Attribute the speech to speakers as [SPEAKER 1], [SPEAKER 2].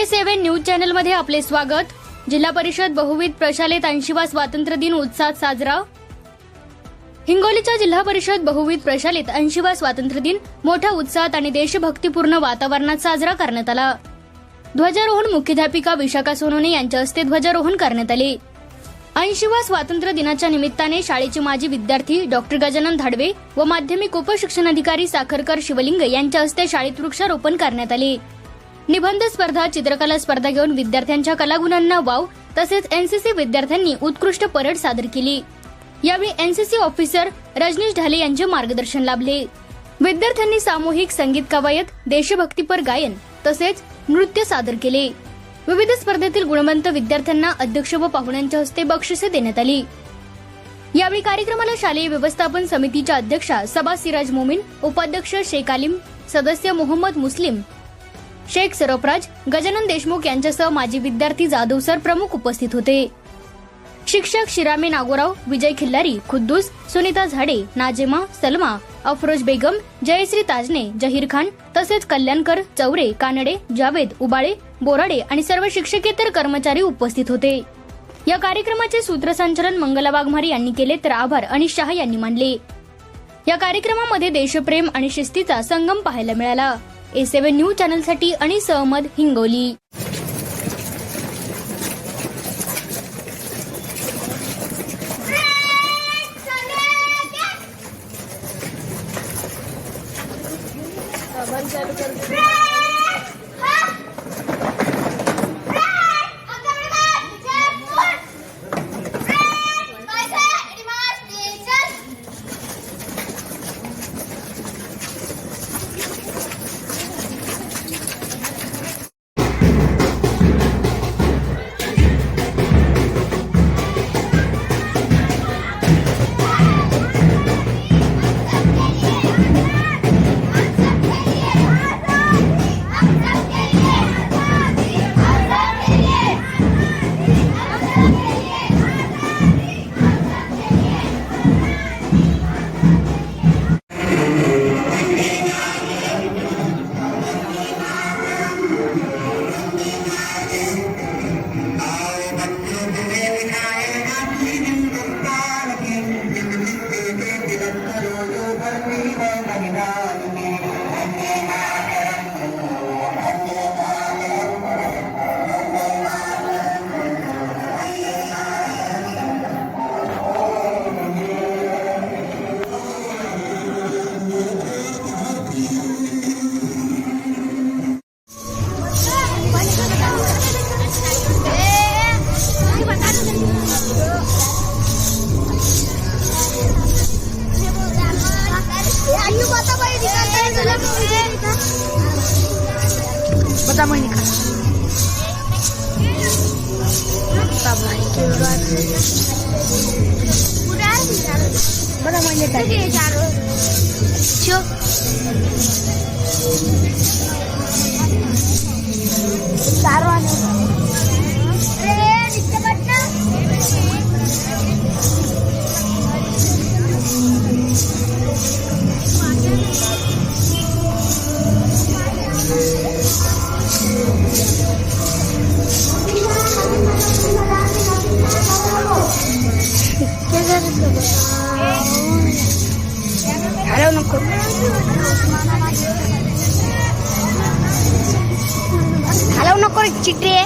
[SPEAKER 1] A7 news channel मध्ये आपले स्वागत। जिल्हा परिषद बहुविध प्रशालेत 80वा स्वातंत्र्य दिन उत्साहात साजरा। हिंगोलीच्या जिल्हा परिषद बहुविध प्रशालेत 80वा स्वातंत्र्य दिन मोठ्या उत्साहात आणि देशभक्तीपूर्ण वातावरणात साजरा करण्यात आला। ध्वजारोहण मुख्याध्यापिका विशाखा सोनोने यांच्या हस्ते ध्वजारोहण करण्यात आले। 80वा स्वातंत्र्य दिनाच्या निमित्ताने शाळेचे माजी विद्यार्थी डॉक्टर गजानन धाडवे व माध्यमिक उपशिक्षणाधिकारी साखरकर शिवलिंग यांच्या हस्ते शाळेत वृक्षारोपण करण्यात आले। निबंध स्पर्धा, चित्रकला स्पर्धा घेऊन विद्यार्थ्यांच्या कलागुणांना वाव तसेच एनसीसी विद्यार्थ्यांनी उत्कृष्ट परेड सादर केली। यावेळी एनसीसी ऑफिसर रजनीश ढाले यांचे मार्गदर्शन लाभले। विद्यार्थ्यांनी सामूहिक संगीत कवायत, देशभक्तीपर गायन तसेच नृत्य सादर केले। विविध स्पर्धेतील गुणवंत विद्यार्थ्यांना अध्यक्ष व पाहुण्यांच्या हस्ते बक्षिसे देण्यात आली। यावेळी कार्यक्रमाला शालेय व्यवस्थापन समितीच्या अध्यक्षा सबा सिराज मोमीन, उपाध्यक्ष शेख आलिम, सदस्य मोहम्मद मुस्लिम, शेख सरफराज, गजानन देशमुख यांच्यासह माजी विद्यार्थी जाधव सर प्रमुख उपस्थित होते। शिक्षक शिरामे नागोराव, विजय खिल्लारी, खुद्दूस, सुनीता झाडे, नाजेमा, सलमा, अफरोज बेगम, जयश्री ताजने, जहीर खान तसेच कल्याणकर, चौरे, कानडे, जावेद, उबाळे, बोराडे आणि सर्व शिक्षकेतर कर्मचारी उपस्थित होते। या कार्यक्रमाचे सूत्रसंचालन मंगला वाघमारे यांनी केले तर आभार अनिश शहा यांनी मानले। या कार्यक्रमामध्ये देशप्रेम आणि शिस्तीचा संगम पाहायला मिळाला। A7 न्यूज चॅनलसाठी अनिस अहमद, हिंगोली। बता महिने का बता महिने का हॅलो नको चिट्रे